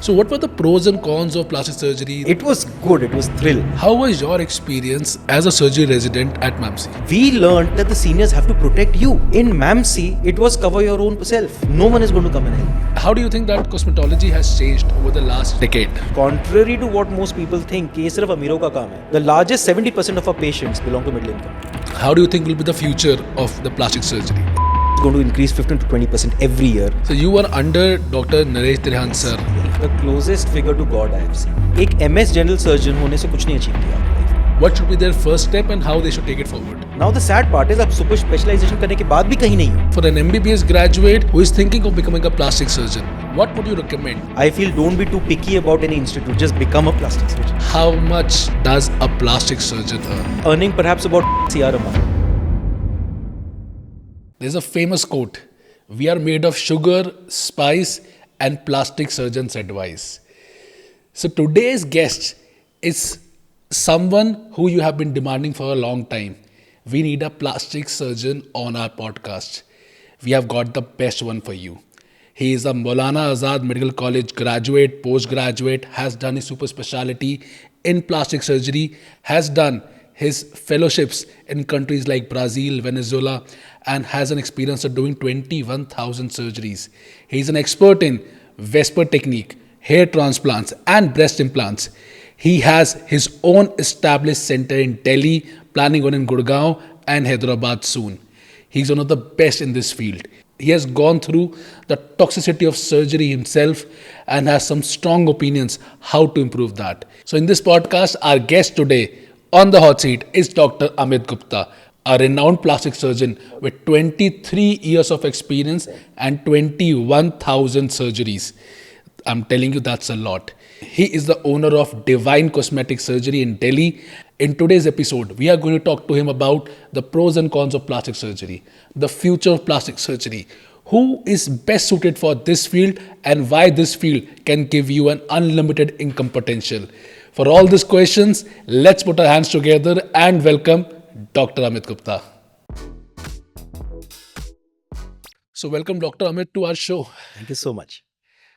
So what were the pros and cons of plastic surgery? It was good, it was thrill. How was your experience as a surgery resident at MAMC? We learned that the seniors have to protect you. In MAMC, it was cover your own self. No one is going to come and help. How do you think that cosmetology has changed over the last decade? Contrary to what most people think, कि ये सिर्फ अमीरों का काम है. The largest 70% of our patients belong to middle income. How do you think will be the future of the plastic surgery? It's going to increase 15 to 20% every year. So you were under Dr. Naresh Trihan sir. The closest figure to God I have seen. एक MS general surgeon होने से कुछ नहीं achieve किया आपने life में. What should be their first step and how they should take it forward? Now the sad part is आप super specialization करने के बाद भी कहीं नहीं हो. For an MBBS graduate who is thinking of becoming a plastic surgeon, what would you recommend? I feel don't be too picky about any institute. Just become a plastic surgeon. How much does a plastic surgeon earn? Earning perhaps about CR a month. There's a famous quote: "We are made of sugar, spice, and plastic surgeon's advice." So today's guest is someone who you have been demanding for a long time. We need a plastic surgeon on our podcast. We have got the best one for you. He is a Maulana Azad Medical College graduate, postgraduate, has done his super specialty in plastic surgery, has done his fellowships in countries like Brazil, Venezuela, and has an experience of doing 21,000 surgeries. He is an expert in Vesper technique, hair transplants, and breast implants. He has his own established center in Delhi, planning one in Gurgaon and Hyderabad soon. He's one of the best in this field. He has gone through the toxicity of surgery himself and has some strong opinions how to improve that. So in this podcast, our guest today on the hot seat is Dr. Amit Gupta, a renowned plastic surgeon with 23 years of experience and 21,000 surgeries. I'm telling you, that's a lot. He is the owner of Divine Cosmetic Surgery in Delhi. In today's episode, we are going to talk to him about the pros and cons of plastic surgery, the future of plastic surgery, who is best suited for this field, and why this field can give you an unlimited income potential. For all these questions, let's put our hands together and welcome Dr. Amit Gupta. So welcome Dr. Amit to our show. Thank you so much.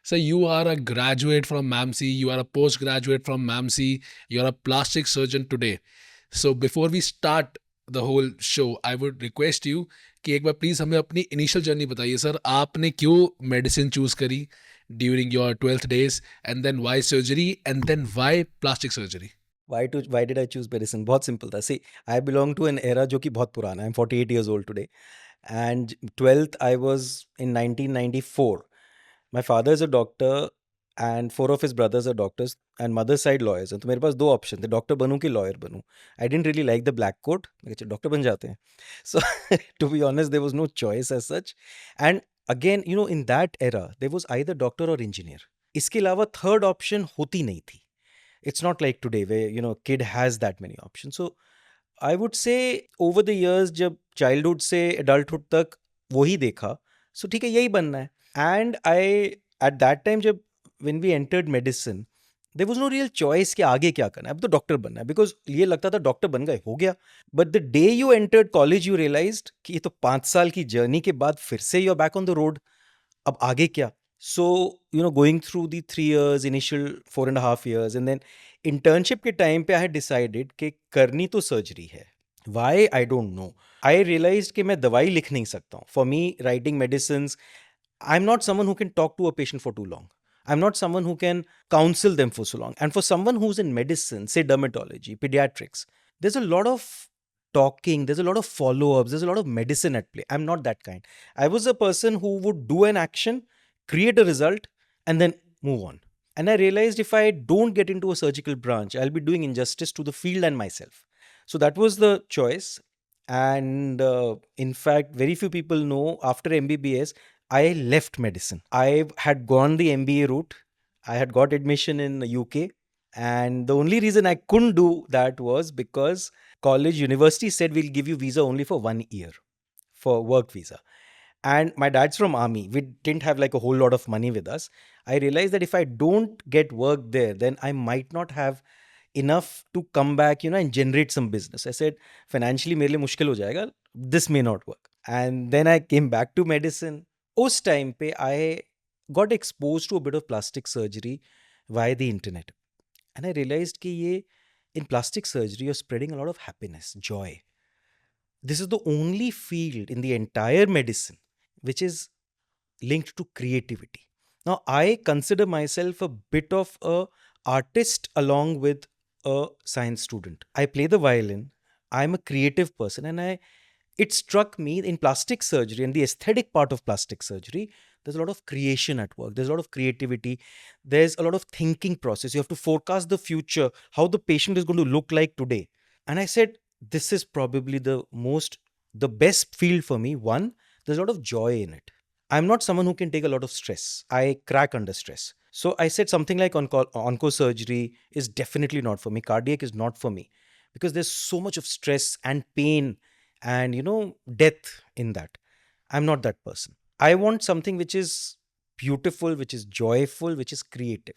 So you are a graduate from MAMC, you are a postgraduate from MAMC, you are a plastic surgeon today. So before we start the whole show, I would request you कि एक बार please हमें अपनी initial journey बताइए sir, आपने क्यों medicine choose करी during your 12th days, and then why surgery, and then why plastic surgery? Why did I choose medicine? बहुत simple था. See, I belong to an era जो कि बहुत पुराना है. I'm 48 years old today. And 12th, I was in 1994. My father is a doctor and 4 of his brothers are doctors and mother's side lawyers. And तो मेरे पास 2 option थे, doctor बनूं कि lawyer बनूं. I didn't really like the black coat. मैं कहा doctor बन जाते हैं. So to be honest, there was no choice as such. And again, you know, in that era, there was either doctor or engineer. इसके अलावा third option होती नहीं थी. It's not like today where, you know, kid has that many options. So I would say over the years, जब childhood से adulthood तक वही देखा, so ठीक है यही बनना है. And I, at that time, जब when we entered medicine, there was no real choice कि आगे क्या करना है. अब तो डॉक्टर बनना है, because ये लगता था डॉक्टर बन गए, हो गया. But the day you entered college, you realized कि ये तो 5 साल की जर्नी के बाद फिर से you're back on the road. अब आगे क्या? So, you know, going through the 3 years, initial 4.5 years, and then internship के time पे I had decided कि करनी तो surgery है. Why? I don't know. I realized कि मैं दवाई लिख नहीं सकता हूँ. For me, writing medicines, I'm not someone who can talk to a patient for too long. I'm not someone who can counsel them for so long. And for someone who's in medicine, say dermatology, pediatrics, there's a lot of talking, there's a lot of follow-ups, there's a lot of medicine at play. I'm not that kind. I was a person who would do an action, create a result, and then move on. And I realized if I don't get into a surgical branch, I'll be doing injustice to the field and myself. So that was the choice. And in fact, very few people know after MBBS, I left medicine. I had gone the MBA route. I had got admission in the UK. And the only reason I couldn't do that was because university said we'll give you visa only for 1 year, for work visa. And my dad's from army. We didn't have like a whole lot of money with us. I realized that if I don't get work there, then I might not have enough to come back, you know, and generate some business. I said, financially मेरे लिए मुश्किल हो जाएगा. This may not work. And then I came back to medicine. उस time पे I got exposed to a bit of plastic surgery via the internet. And I realized कि ये in plastic surgery, you're spreading a lot of happiness, joy. This is the only field in the entire medicine which is linked to creativity. Now, I consider myself a bit of a artist along with a science student. I play the violin. I'm a creative person, and it struck me in plastic surgery and the aesthetic part of plastic surgery. There's a lot of creation at work. There's a lot of creativity. There's a lot of thinking process. You have to forecast the future, how the patient is going to look like today. And I said, this is probably the best field for me. One, there's a lot of joy in it. I'm not someone who can take a lot of stress. I crack under stress. So I said something like onco surgery is definitely not for me. Cardiac is not for me because there's so much of stress and pain and death in that. I'm not that person. I want something which is beautiful, which is joyful, which is creative.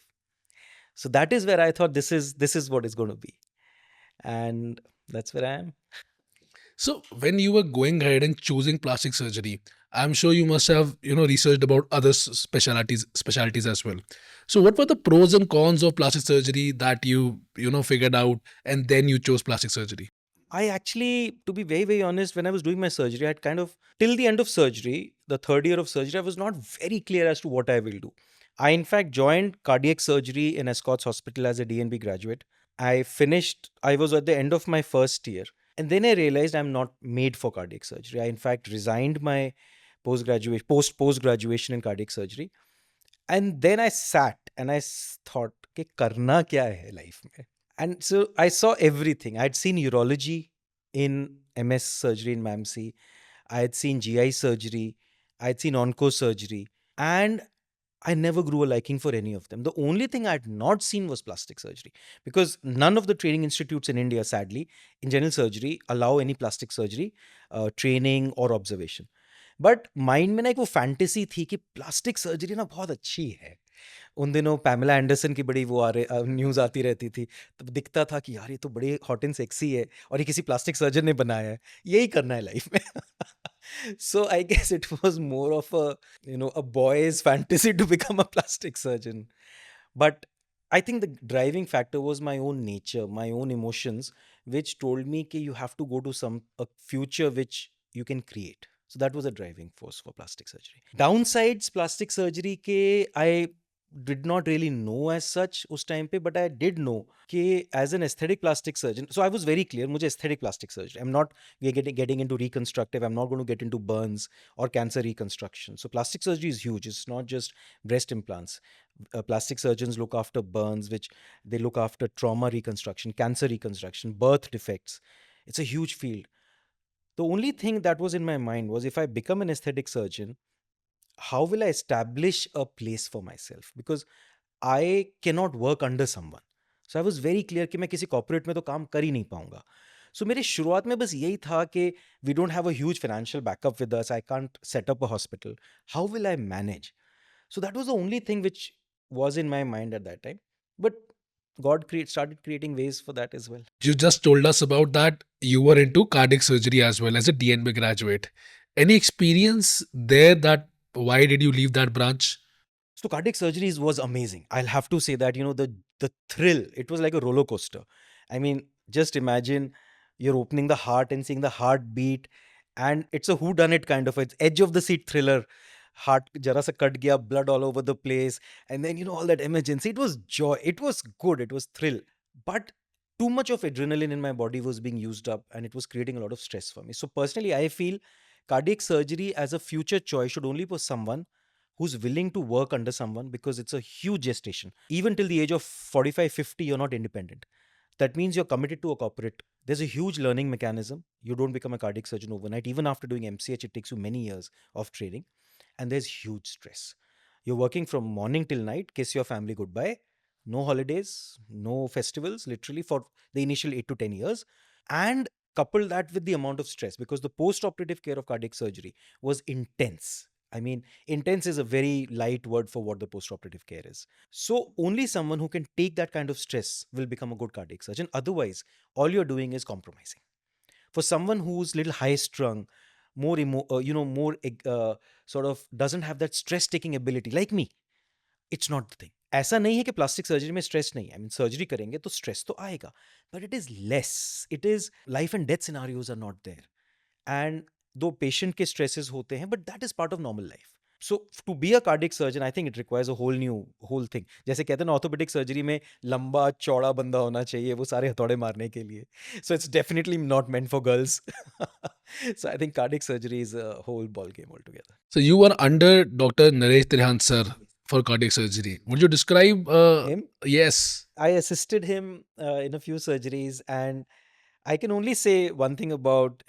So that is where I thought this is what it's going to be, and that's where I am. So when you were going ahead and choosing plastic surgery, I'm sure you must have researched about other specialties as well. So what were the pros and cons of plastic surgery that you figured out and then you chose plastic surgery? I actually, to be very, very honest, when I was doing my surgery, I had kind of, till the end of surgery, the third year of surgery, I was not very clear as to what I will do. I, in fact, joined cardiac surgery in Escorts Hospital as a DNB graduate. I was at the end of my first year. And then I realized I'm not made for cardiac surgery. I, in fact, resigned my post graduation in cardiac surgery. And then I sat and thought, कि करना क्या है life में? And so I saw everything. I had seen urology in MS surgery in MAMC. I had seen GI surgery. I had seen onco surgery. And I never grew a liking for any of them. The only thing I had not seen was plastic surgery because none of the training institutes in India, sadly, in general surgery allow any plastic surgery training or observation. But mind में ना एक वो fantasy थी कि plastic surgery ना बहुत अच्छी है. उन दिनों पैमेला एंडरसन की बड़ी वो न्यूज़ आती रहती थी. तब दिखता था कि यार ये तो बड़ी हॉट एंड सेक्सी है और ये किसी प्लास्टिक सर्जन ने बनाया है. यही करना है लाइफ में. So I guess it was more of a boy's fantasy to become a plastic surgeon. But I think the driving factor was my own nature, my own emotions, which told me that you have to go to a future which you can create. So that was a driving force for plastic surgery. Downsides plastic surgery ke I did not really know as such उस time पे, but I did know कि as an aesthetic plastic surgeon, so I was very clear, मुझे aesthetic plastic surgery. I'm not getting into reconstructive. I'm not going to get into burns or cancer reconstruction. So plastic surgery is huge. It's not just breast implants. Plastic surgeons look after burns, which they look after trauma reconstruction, cancer reconstruction, birth defects. It's a huge field. The only thing that was in my mind was if I become an aesthetic surgeon, how will I establish a place for myself? Because I cannot work under someone. So I was very clear कि मैं किसी corporate में तो काम कर ही नहीं पाऊंगा. So मेरी शुरुआत में बस यही था कि we don't have a huge financial backup with us. I can't set up a hospital. How will I manage? So that was the only thing which was in my mind at that time. But God started creating ways for that as well. You just told us about that you were into cardiac surgery as well as a DNB graduate. Any experience there that why did you leave that branch? So cardiac surgeries was amazing. I'll have to say that, the thrill, it was like a roller coaster. I mean, just imagine you're opening the heart and seeing the heartbeat, and it's a whodunit kind of, it's edge of the seat thriller. Heart jara sa cut gaya, blood all over the place, and then all that emergency. It was joy. It was good. It was thrill. But too much of adrenaline in my body was being used up, and it was creating a lot of stress for me. So personally, I feel cardiac surgery as a future choice should only for someone who's willing to work under someone, because it's a huge gestation. Even till the age of 45, 50, you're not independent. That means you're committed to a corporate. There's a huge learning mechanism. You don't become a cardiac surgeon overnight. Even after doing MCH, it takes you many years of training. And there's huge stress. You're working from morning till night, kiss your family goodbye, no holidays, no festivals, literally for the initial 8 to 10 years. And couple that with the amount of stress, because the post-operative care of cardiac surgery was intense. I mean, intense is a very light word for what the post-operative care is. So only someone who can take that kind of stress will become a good cardiac surgeon. Otherwise, all you're doing is compromising. For someone who's little high-strung, more sort of doesn't have that stress-taking ability, like me. It's not the thing. ऐसा नहीं है कि plastic surgery में stress नहीं है। I mean surgery करेंगे तो stress तो आएगा, but it is less. It is life and death scenarios are not there. And though patient के स्ट्रेसेस होते हैं, but that is part of normal life. So to be a cardiac surgeon I think it requires a whole new whole thing. जैसे कहते हैं ना, orthopaedic surgery में लंबा चौड़ा बंदा होना चाहिए वो सारे हथौड़े मारने के लिए। So it's definitely not meant for girls. So I think cardiac surgery is a whole ball game altogether. So you were under Dr. Naresh Trihan sir for cardiac surgery. Would you describe? Him, Yes. I assisted him in a few surgeries, and I can only say one thing about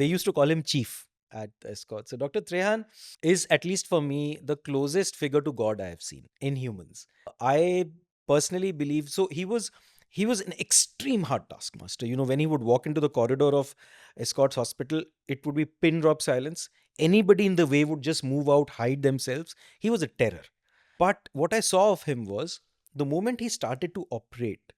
they used to call him Chief at Escort. So Dr. Trehan is, at least for me, the closest figure to God I have seen in humans. I personally believe so. He was an extreme hard taskmaster. You know, when he would walk into the corridor of Escorts Hospital, it would be pin drop silence. Anybody in the way would just move out, hide themselves. He was a terror. But what I saw of him was the moment he started to operate,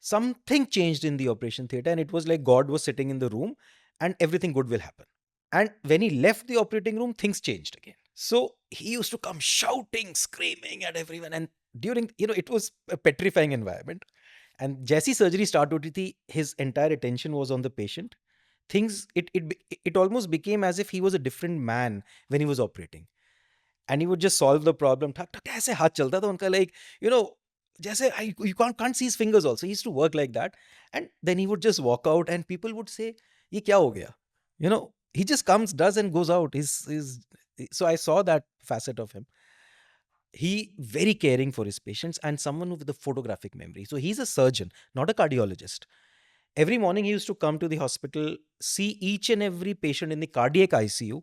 something changed in the operation theater, and it was like God was sitting in the room and everything good will happen. And when he left the operating room, things changed again. So he used to come shouting, screaming at everyone. And during, it was a petrifying environment. And Jesse surgery start hoti thi, his entire attention was on the patient. Things, it almost became as if he was a different man when he was operating. And he would just solve the problem. ठक ठक ऐसे हाथ चलता था उनका, like, you know, जैसे you can't see his fingers also. He used to work like that. And then he would just walk out and people would say, ये क्या हो गया? You know, he just comes, does and goes out. So I saw that facet of him. He very caring for his patients and someone with a photographic memory. So he's a surgeon, not a cardiologist. Every morning he used to come to the hospital, see each and every patient in the cardiac ICU,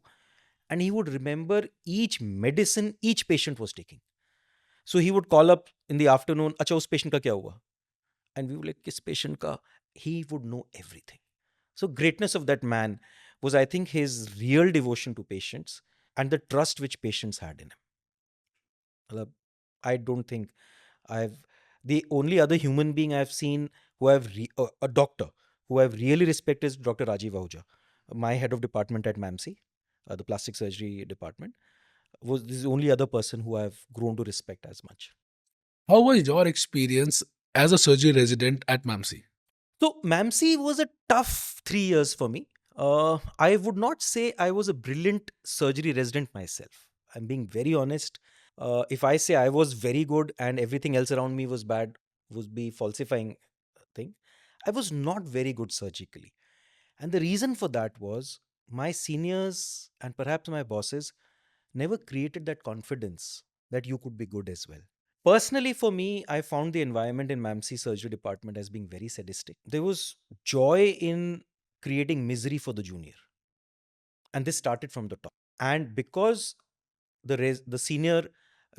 and he would remember each medicine each patient was taking. So he would call up in the afternoon, "Acha, us patient ka kya hua?" And we were like, "Kis patient ka?" He would know everything. So greatness of that man was, I think, his real devotion to patients and the trust which patients had in him. Matlab, I don't think I've the only other human being I've seen who a doctor who I've really respected is Dr. Rajiv Ahuja, my head of department at MAMC, the plastic surgery department. This is the only other person who I've grown to respect as much. How was your experience as a surgery resident at MAMC? So MAMC was a tough 3 years for me. I would not say I was a brilliant surgery resident myself. I'm being very honest. If I say I was very good and everything else around me was bad, would be falsifying thing. I was not very good surgically. And the reason for that was my seniors and perhaps my bosses never created that confidence that you could be good as well. Personally, for me, I found the environment in MAMC surgery department as being very sadistic. There was joy in creating misery for the junior. And this started from the top. And because the senior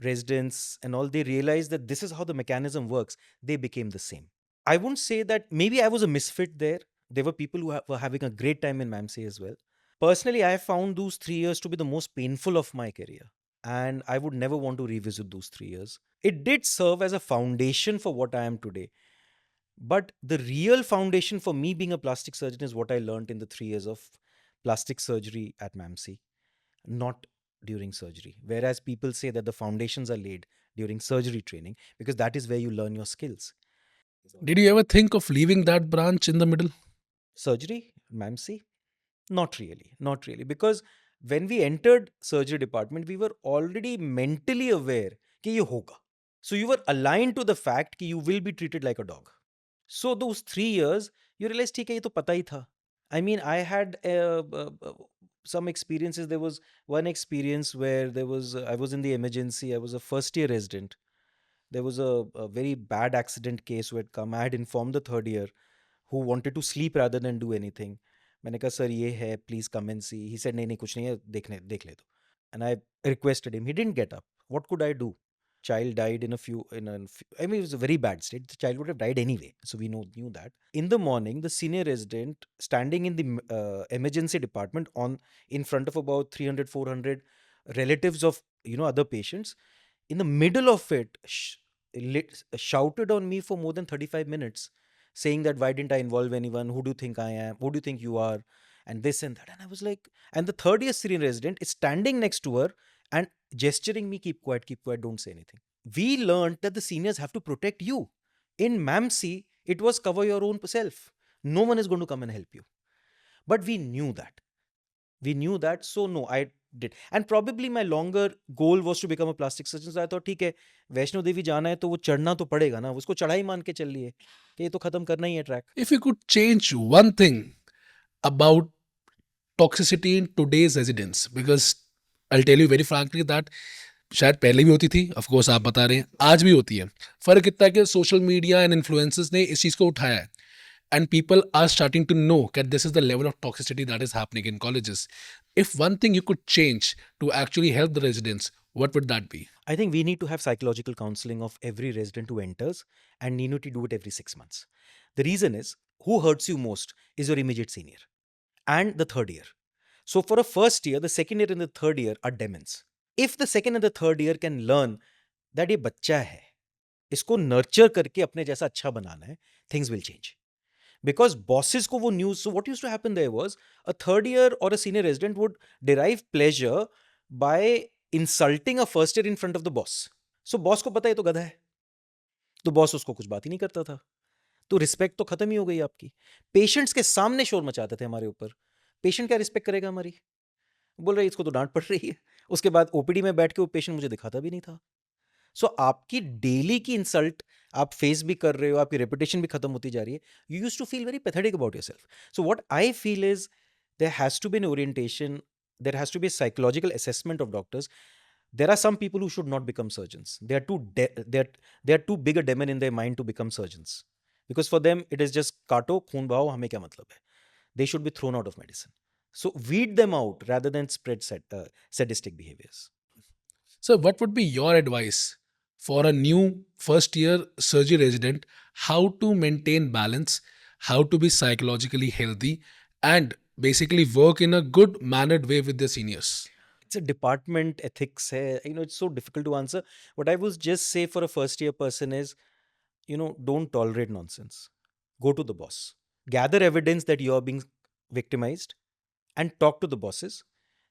residents and all, they realized that this is how the mechanism works, they became the same. I wouldn't say that maybe I was a misfit there. There were people who were having a great time in MAMC as well. Personally, I found those 3 years to be the most painful of my career. And I would never want to revisit those 3 years. It did serve as a foundation for what I am today. But the real foundation for me being a plastic surgeon is what I learned in the 3 years of plastic surgery at MAMC, not during surgery. Whereas people say that the foundations are laid during surgery training because that is where you learn your skills. Did you ever think of leaving that branch in the middle? Surgery, MAMC? Not really, not really. Because when we entered surgery department, we were already mentally aware कि ये होगा. So you were aligned to the fact कि you will be treated like a dog. So those 3 years, you realize ठीक है ये तो पता ही था. I mean, I had some experiences. There was one experience where I was in the emergency. I was a first year resident. There was a very bad accident case who had come. I had informed the third year who wanted to sleep rather than do anything. मैंने कहा sir ये है, please come and see. He said नहीं नहीं कुछ नहीं है, देख ले दो. And I requested him. He didn't get up. What could I do? Child died I mean, it was a very bad state. The child would have died anyway. So we knew that. In the morning, the senior resident standing in the emergency department in front of about 300, 400 relatives of, other patients, in the middle of it, shouted on me for more than 35 minutes, saying that why didn't I involve anyone? Who do you think I am? Who do you think you are? And this and that. And I was like, and the third year Syrian resident is standing next to her, and gesturing me, keep quiet, don't say anything. We learned that the seniors have to protect you. In MAMC, it was cover your own self. No one is going to come and help you. But we knew that. So no, I did. And probably my longer goal was to become a plastic surgeon. So I thought, ठीक है, वैष्णो देवी जाना है तो वो चढ़ना तो पड़ेगा ना, उसको चढ़ाई मान के चल लिए कि ये तो खत्म करना ही है track. If you could change one thing about toxicity in today's residents, because I'll tell you very frankly that शायद पहले भी होती थी, ऑफ कोर्स आप बता रहे हैं, आज भी होती है. फर्क इतना है कि सोशल मीडिया एंड इन्फ्लुएंसर्स ने इस चीज़ को उठाया है, and people are starting to know that this is the level of toxicity that is happening in colleges. If one thing you could change to actually help the residents, what would that be? I think we need to have psychological counseling of every resident who enters, and need to do it every 6 months. The reason is, who hurts you most is your immediate senior and the third year. So for a first year, the second year and the third year are demons. If the second and the third year can learn that ये बच्चा है, इसको nurture करके अपने जैसा अच्छा बनाना है, things will change. Because bosses को वो news, so what used to happen there was, a third year or a senior resident would derive pleasure by insulting a first year in front of the boss. So boss को पता है ये तो गधा है, तो boss उसको कुछ बात ही नहीं करता था, तो रिस्पेक्ट तो खत्म ही हो गई आपकी. पेशेंट्स के सामने शोर मचाते थे हमारे ऊपर. पेशेंट क्या रिस्पेक्ट करेगा हमारी? बोल रहे इसको तो डांट पड़ रही है. उसके बाद ओपीडी में बैठ के वो पेशेंट मुझे दिखाता भी नहीं था. सो आपकी डेली की इंसल्ट आप फेस भी कर रहे हो, आपकी रेपुटेशन भी खत्म होती जा रही है. You use to feel very pathetic about yourself. So what I feel is, there has to be an orientation, there has to be a psychological assessment of doctors. There are some people who should not become surgeons. They are too big a demon in their mind to become surgeons, because for them it is just काटो खून बहाओ, हमें क्या मतलब है. They should be thrown out of medicine. So weed them out rather than spread sadistic behaviors. So, what would be your advice for a new first year surgery resident? How to maintain balance, how to be psychologically healthy, and basically work in a good mannered way with their seniors? It's a department ethics hai. It's so difficult to answer. What I would just say for a first year person is, don't tolerate nonsense. Go to the boss, gather evidence that you're being victimized, and talk to the bosses,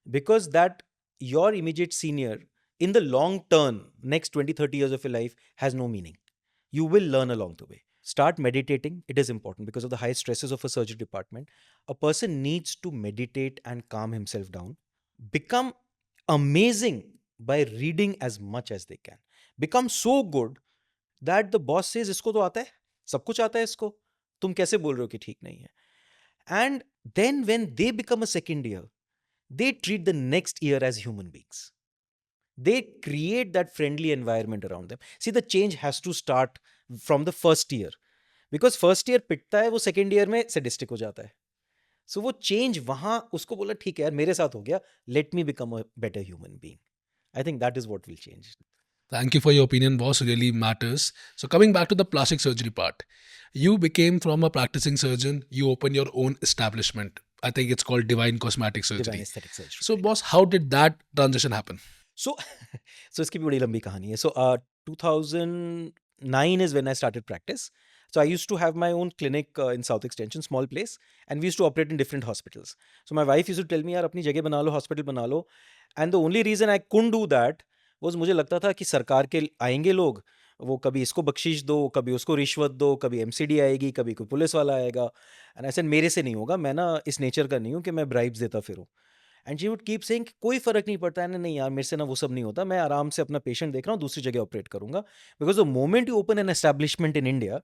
because that your immediate senior in the long term, next 20-30 years of your life, has no meaning. You will learn along the way. Start meditating. It is important because of the high stresses of a surgery department. A person needs to meditate and calm himself down. Become amazing by reading as much as they can. Become so good that the boss says, इसको तो आता है, सब कुछ आता है इसको, तुम कैसे बोल रहे हो कि ठीक नहीं है. And then when they become a second year, they treat the next year as human beings. They create that friendly environment around them. See, the change has to start from the first year, because first year पिटता है, वो second year में sadistic हो जाता है. So वो change वहाँ उसको बोला ठीक है यार मेरे साथ हो गया, let me become a better human being. I think that is what will change. Thank you for your opinion, boss. Really matters. So, coming back to the plastic surgery part, you became from a practicing surgeon, you opened your own establishment. I think it's called Divine Cosmetic Surgery. Divine Aesthetic Surgery. So, boss, how did that transition happen? So इसकी भी बड़ी लंबी कहानी है. So 2009 is when I started practice. So I used to have my own clinic in South Extension, small place, and we used to operate in different hospitals. So my wife used to tell me, यार अपनी जगह बना लो, hospital बना लो. And the only reason I couldn't do that was मुझे लगता था कि सरकार के आएंगे लोग, वो कभी इसको बख्शीश दो, कभी उसको रिश्वत दो, कभी एमसीडी आएगी, कभी कोई पुलिस वाला आएगा. एंड ऐसे मेरे से नहीं होगा, मैं ना इस नेचर का नहीं हूँ कि मैं ब्राइब्स देता फिरूँ. And she would keep saying कोई फर्क नहीं पड़ता है, नहीं यार मेरे से ना वो सब नहीं होता, मैं आराम से अपना पेशेंट देख रहा हूँ, दूसरी जगह ऑपरेट करूंगा. Because the moment you open an establishment in India,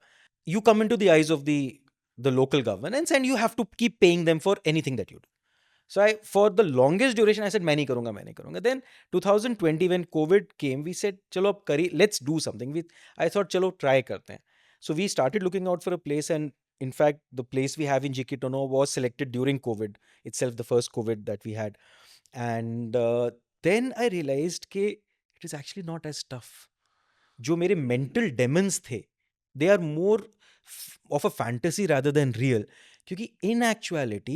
you come into the eyes of the local governance, and you have to keep paying them for anything that you do. So for the longest duration, I said, मैं नहीं करूँगा. Then 2020, when COVID came, we said, चलो अब करी, let's do something. I thought, चलो try करते हैं. So we started looking out for a place, and in fact, the place we have in GK Tono was selected during COVID itself, the first COVID that we had. And then I realized कि it is actually not as tough. जो मेरे mental demons थे, they are more of a fantasy rather than real. क्योंकि in actuality,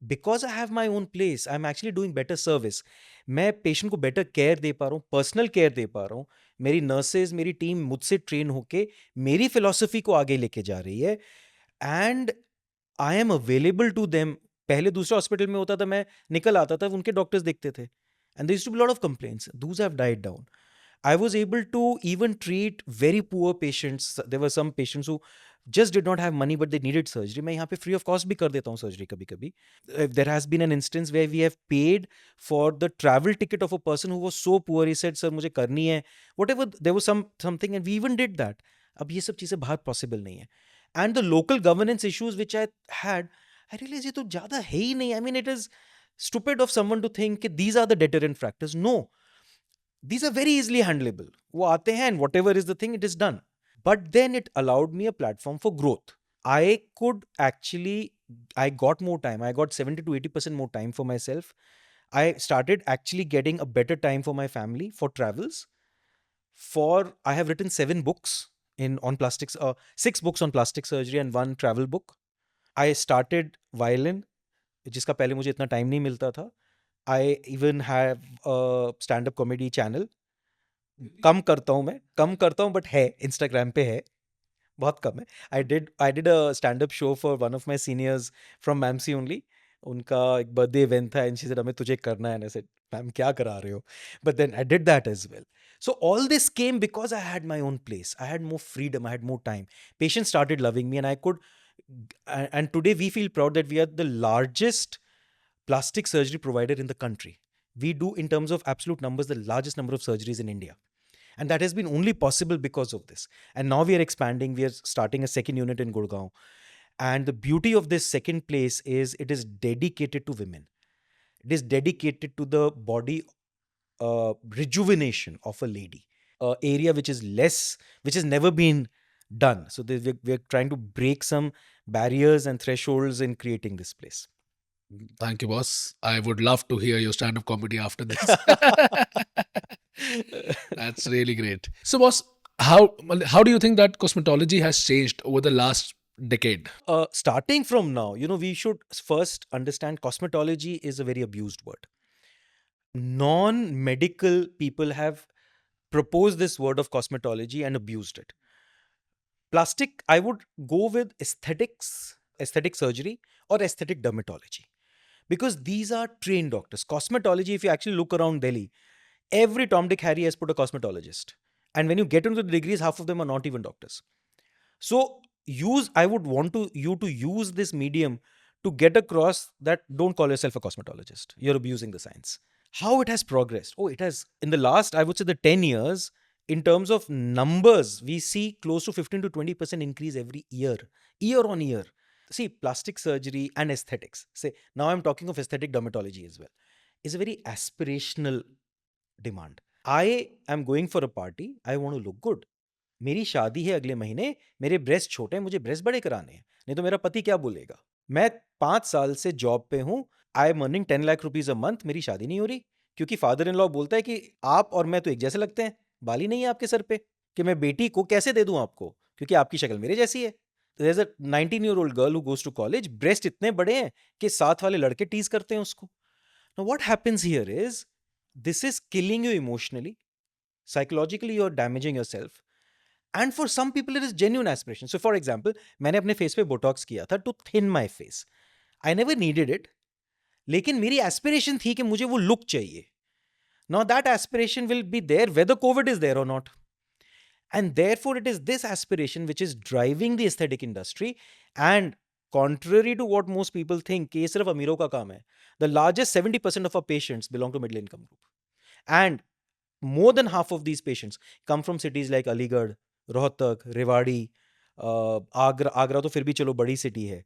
because I have my own place, I'm actually doing better service. मैं patient को better care दे पा रहा हूँ, personal care दे पा रहा हूँ. मेरी नर्सेज, मेरी टीम मुझसे ट्रेन होके मेरी फिलॉसफी को आगे लेके जा रही है. And I am available to them. पहले दूसरे हॉस्पिटल में होता था, मैं निकल आता था, उनके डॉक्टर्स देखते थे. And there used to be a lot of complaints. Those have died down. I was able to even treat very poor patients. There were some patients who just did not have money, but they needed surgery. मैं यहाँ पे free of cost भी कर देता हूँ surgery कभी कभी. There has been an instance where we have paid for the travel ticket of a person who was so poor. He said, "Sir, मुझे करनी है." Whatever, there was something, and we even did that. अब ये सब चीजें बाहर possible नहीं है. And the local governance issues which I had, I realized ये तो ज़्यादा है ही नहीं. I mean, it is stupid of someone to think that these are the deterrent factors. No, these are very easily handleable. वो आते हैं and whatever is the thing, it is done. But then it allowed me a platform for growth. I got more time. I got 70 to 80% more time for myself. I started actually getting a better time for my family, for travels. I have written 7 books on plastics, 6 books on plastic surgery and 1 travel book. I started violin, जिसका पहले मुझे इतना time नहीं मिलता था. I even have a stand-up comedy channel. कम करता हूँ but है, Instagram पे है, बहुत कम है. I did a stand-up show for one of my seniors from MAMC only. उनका एक birthday event था and she said, "अमित तुझे करना है." And I said, "मैम क्या करा रहे हो?" But then I did that as well. So all this came because I had my own place. I had more freedom. I had more time. Patients started loving me, and I could. And today we feel proud that we are the largest plastic surgery provider in the country. We do, in terms of absolute numbers, the largest number of surgeries in India. And that has been only possible because of this. And now we are expanding. We are starting a second unit in Gurgaon. And the beauty of this second place is it is dedicated to women. It is dedicated to the body rejuvenation of a lady. Area which is which has never been done. So we're trying to break some barriers and thresholds in creating this place. Thank you, boss. I would love to hear your stand-up comedy after this. That's really great. So, boss, how do you think that cosmetology has changed over the last decade? Starting from now, we should first understand cosmetology is a very abused word. Non-medical people have proposed this word of cosmetology and abused it. Plastic, I would go with aesthetics, aesthetic surgery, or aesthetic dermatology, because these are trained doctors. Cosmetology, if you actually look around Delhi, every Tom, Dick, Harry has put a cosmetologist. And when you get into the degrees, half of them are not even doctors. So I would want you to use this medium to get across that don't call yourself a cosmetologist. You're abusing the science. How it has progressed? Oh, it has, in the last, I would say the 10 years, in terms of numbers, we see close to 15 to 20% increase every year on year. See, plastic surgery and aesthetics, say, now I'm talking of aesthetic dermatology as well, is a very aspirational demand. I am going for a party, I want to look good. मेरी शादी है अगले महीने, मेरे breast छोटे हैं, मुझे breast बड़े कराने हैं, नहीं तो मेरा पति क्या बोलेगा. मैं 5 साल से जॉब पे हूं, I am earning 10 lakh rupees a month, मेरी शादी नहीं हो रही क्योंकि फादर इन लॉ बोलता है कि आप और मैं तो एक जैसे लगते हैं, बाल ही नहीं है आपके सर पे, कि मैं बेटी को कैसे दे दूं आपको क्योंकि आपकी शक्ल मेरे जैसी है. There's a 19-year-old girl who goes to college, breast इतने बड़े हैं कि साथ वाले लड़के टीज करते हैं उसको. Now what happens here is, this is killing you emotionally, psychologically you're damaging yourself. And for some people it is genuine aspiration. So for example, मैंने अपने फेस पे बोटॉक्स किया था to thin my face. I never needed it. लेकिन मेरी aspiration थी कि मुझे वो लुक चाहिए. Now that aspiration will be there whether COVID is there or not. And therefore it is this aspiration which is driving the aesthetic industry. And contrary to what most people think, कि ये सिर्फ अमीरों का काम है, the largest 70% of our patients belong to middle income group. And more than half of these patients come from cities like Aligarh, Rohtak, Rewari, Agra तो फिर भी चलो बड़ी सिटी है.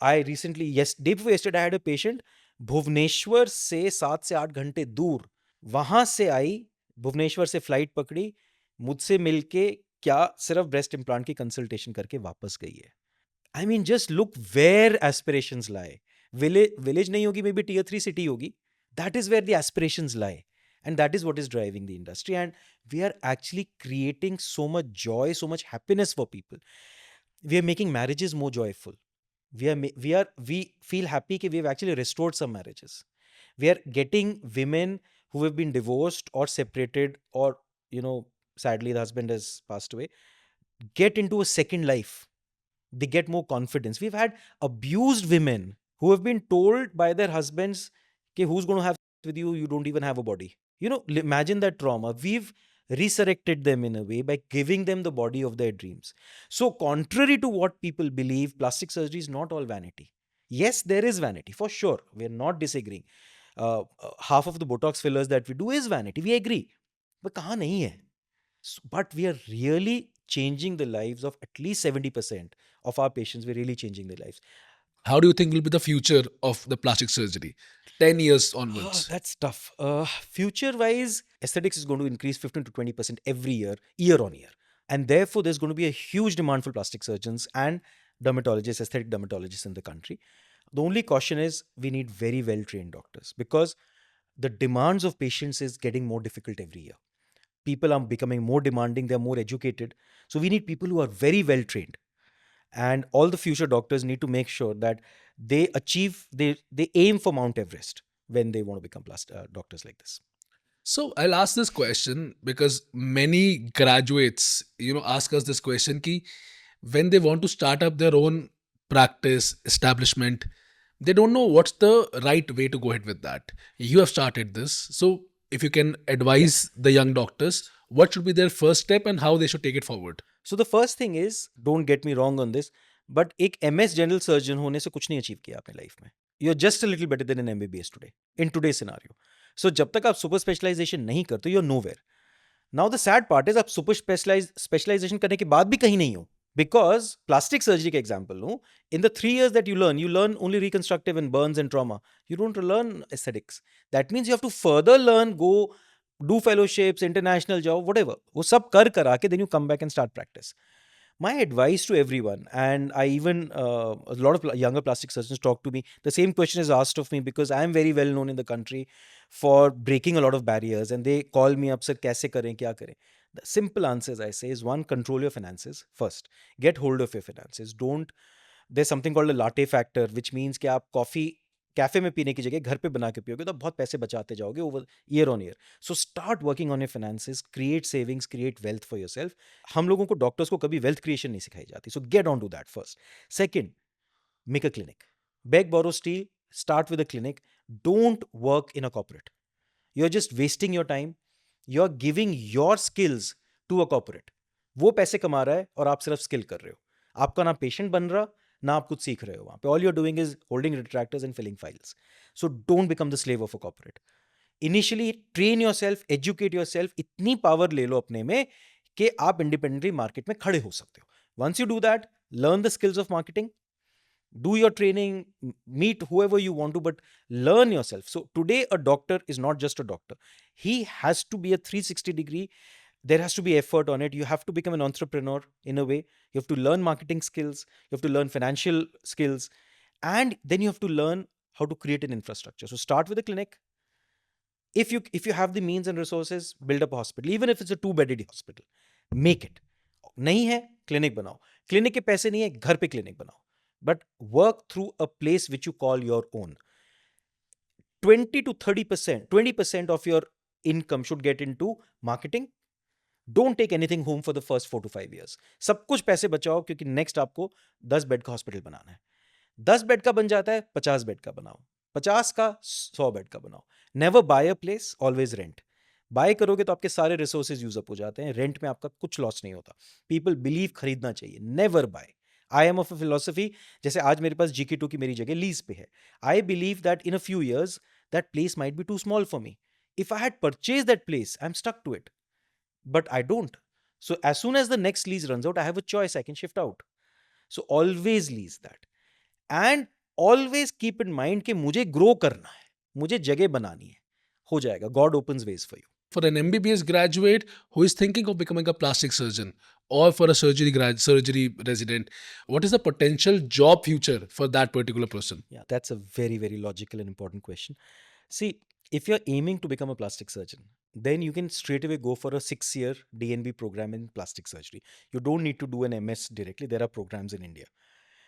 I recently, day before yesterday, I had a patient, Bhubaneswar से 7 से 8 घंटे दूर, वहां से आई, भुवनेश्वर से फ्लाइट पकड़ी, मुझसे मिलके क्या सिर्फ ब्रेस्ट इम्प्लांट की कंसल्टेशन करके वापस गई है. I mean, just look where aspirations lie. Village नहीं होगी, maybe tier 3 city होगी. That is where the aspirations lie. And that is what is driving the industry. And we are actually creating so much joy, so much happiness for people. We are making marriages more joyful. We feel happy that we have actually restored some marriages. We are getting women who have been divorced or separated, or, sadly the husband has passed away, get into a second life. They get more confidence. We've had abused women who have been told by their husbands, okay, who's going to have with you, you don't even have a body. Imagine that trauma. We've resurrected them in a way by giving them the body of their dreams. So, contrary to what people believe, plastic surgery is not all vanity. Yes, there is vanity for sure. We're not disagreeing. Half of the Botox fillers that we do is vanity. We agree. But kahan nahi hai? But we are really changing the lives of at least 70% of our patients. We're really changing their lives. How do you think will be the future of the plastic surgery 10 years onwards? That's tough. Future wise, aesthetics is going to increase 15 to 20% every year, year on year. And therefore, there's going to be a huge demand for plastic surgeons and dermatologists, aesthetic dermatologists in the country. The only caution is we need very well trained doctors, because the demands of patients is getting more difficult every year. People are becoming more demanding, they're more educated. So we need people who are very well trained. And all the future doctors need to make sure that they aim for Mount Everest when they want to become doctors like this. So I'll ask this question because many graduates, ask us this question ki when they want to start up their own practice establishment, they don't know what's the right way to go ahead with that. You have started this. So if you can advise the young doctors, what should be their first step and how they should take it forward? So the first thing is, don't get me wrong on this, but एक MS general surgeon होने से कुछ नहीं achieve किया आपने life में. You're just a little better than an MBBS today, in today's scenario. So जब तक आप सुपर स्पेशलाइजेशन नहीं करते, you're nowhere. Now the sad part is आप सुपर स्पेशलाइजेशन करने के बाद भी कहीं नहीं हो. Because plastic surgery का example लूं, in the 3 years that you learn only reconstructive and burns and trauma. You don't learn aesthetics. That means you have to further learn, go do fellowships, international job, whatever. वो सब कर करा के then you come back and start practice. My advice to everyone, and I even a lot of younger plastic surgeons talk to me, the same question is asked of me because I am very well known in the country for breaking a lot of barriers, and they call me up, sir, कैसे करें, क्या करें? The simple answers I say is, one, control your finances first. Get hold of your finances. There's something called a latte factor, which means कि आप coffee cafe में पीने की जगह घर पे बना के पियोगे तो बहुत पैसे बचाते जाओगे over year on year. So start working on your finances, create savings, create wealth for yourself. हम लोगों को डॉक्टर्स को कभी वेल्थ क्रिएशन नहीं सिखाई जाती. So get on to that first. Second, make a clinic. Beg borrow steal, start with a clinic. Don't work in a corporate. You are just wasting your time. You are giving your skills to a corporate. वो पैसे कमा रहा है और आप सिर्फ skill कर रहे हो. आपका ना पेशेंट बन रहा ना आप कुछ सीख रहे हो वहां पे. All you are doing is holding retractors and filling files. So don't become the slave of a corporate. Initially train yourself, educate yourself. इतनी पावर ले लो अपने में कि आप इंडिपेंडेंटली मार्केट में खड़े हो सकते हो. Once you do that, learn the skills of marketing, do your training, meet whoever you want to, but learn yourself. So today a doctor is not just a doctor. He has to be a 360 degree. There has to be effort on it. You have to become an entrepreneur in a way. You have to learn marketing skills, you have to learn financial skills, and then you have to learn how to create an infrastructure. So start with a clinic. If you have the means and resources, build up a hospital, even if it's a 2-bedded hospital. Make it. नहीं है, clinic बनाओ. Clinic के पैसे नहीं है, घर पे clinic बनाओ. But work through a place which you call your own. 20 to 30%, 20% of your income should get into marketing. Don't take anything home for the first 4 to 5 years. सब कुछ पैसे बचाओ, क्योंकि नेक्स्ट आपको 10 बेड का हॉस्पिटल बनाना है. 10 bed का बन जाता है, 50 बेड का बनाओ. 50 का 100 बेड का बनाओ. Never buy a place, always rent. Buy करोगे तो आपके सारे रिसोर्सेज यूज अप हो जाते हैं. रेंट में आपका कुछ लॉस नहीं होता. पीपल बिलीव खरीदना चाहिए, never buy. I am of a philosophy, जैसे आज मेरे पास GK2 की मेरी जगह लीज पे है. I believe that in a few years that place might be too small for me. If I had purchase that place, I am stuck to it. But I don't. So as soon as the next lease runs out, I have a choice. I can shift out. So always lease that. And always keep in mind कि मुझे grow करना है, मुझे जगह बनानी है. हो जाएगा. God opens ways for you. For an MBBS graduate who is thinking of becoming a plastic surgeon or for a surgery resident, what is the potential job future for that particular person? Yeah, that's a very, very logical and important question. See, if you're aiming to become a plastic surgeon, then you can straight away go for a 6-year DNB program in plastic surgery. You don't need to do an MS directly. There are programs in India.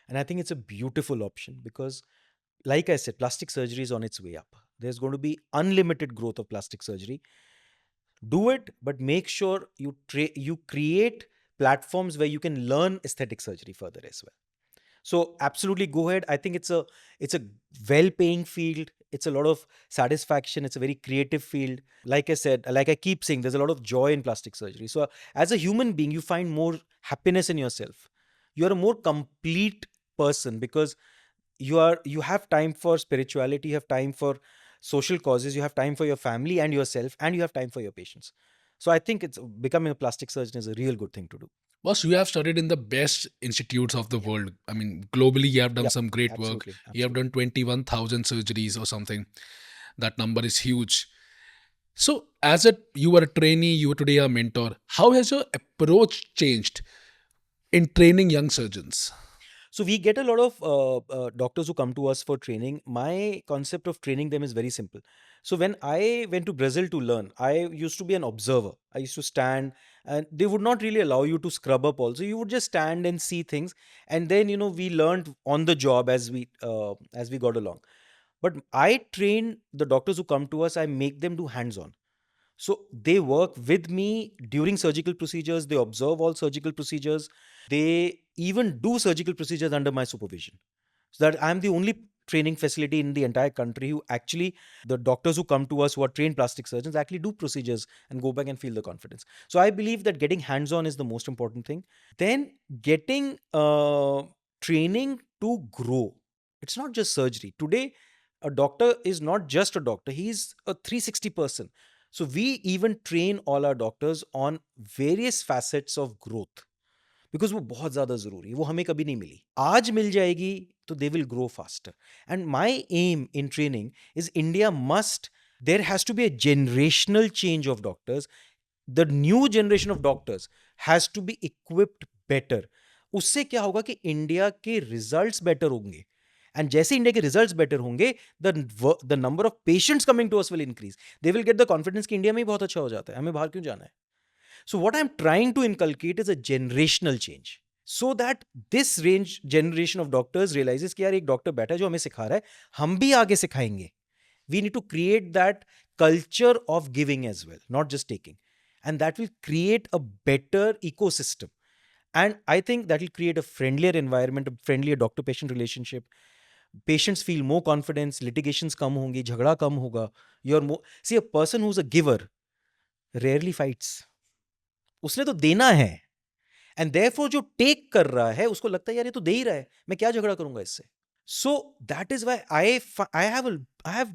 And I think it's a beautiful option because, like I said, plastic surgery is on its way up. There's going to be unlimited growth of plastic surgery. Do it, but make sure you create platforms where you can learn aesthetic surgery further as well. So absolutely go ahead. I think it's a well-paying field. It's a lot of satisfaction. It's a very creative field. Like I said, like I keep saying, there's a lot of joy in plastic surgery. So as a human being, you find more happiness in yourself. You're a more complete person because you have time for spirituality, you have time for social causes, you have time for your family and yourself, and you have time for your patients. So I think it's becoming a plastic surgeon is a real good thing to do. Boss, you have studied in the best institutes of the Yeah. world. I mean, globally, you have done Yep. some great work. Absolutely. You have Absolutely. done 21,000 surgeries or something. That number is huge. So, as you were a trainee, you were today a mentor. How has your approach changed in training young surgeons? So we get a lot of doctors who come to us for training. My concept of training them is very simple. So when I went to Brazil to learn, I used to be an observer. I used to stand, and they would not really allow you to scrub up. Also, you would just stand and see things, and then we learned on the job as we got along. But I train the doctors who come to us. I make them do hands on. So they work with me during surgical procedures. They observe all surgical procedures. They even do surgical procedures under my supervision. So that I'm the only training facility in the entire country who actually, the doctors who come to us who are trained plastic surgeons actually do procedures and go back and feel the confidence. So I believe that getting hands on is the most important thing. Then getting training to grow. It's not just surgery. Today, a doctor is not just a doctor, he's a 360 person. So we even train all our doctors on various facets of growth, because वो बहुत ज़्यादा ज़रूरी है, वो हमें कभी नहीं मिली, आज मिल जाएगी तो they will grow faster. And my aim in training is India must, there has to be a generational change of doctors. The new generation of doctors has to be equipped better. उससे क्या होगा कि India के results better होंगे, and जैसे India के results better होंगे, the number of patients coming to us will increase. They will get the confidence कि इंडिया में ही बहुत अच्छा हो जाता है, हमें बाहर क्यों जाना है. So what I'm trying to inculcate is a generational change. So that this range generation of doctors realizes कि यार एक डॉक्टर बैठा है जो हमें सिखा रहा है, हम भी आगे सिखाएंगे. We need to create that culture of giving as well, not just taking. And that will create a better ecosystem. And I think that will create a friendlier environment, a friendlier doctor-patient relationship. Patients feel more confidence, litigations कम होंगी, झगड़ा कम होगा. You're more, see, a person who's a giver rarely fights. उसने तो देना है, and therefore जो take कर रहा है उसको लगता है यार ये तो दे ही रहा है, मैं क्या झगड़ा करूंगा इससे. So that is why I have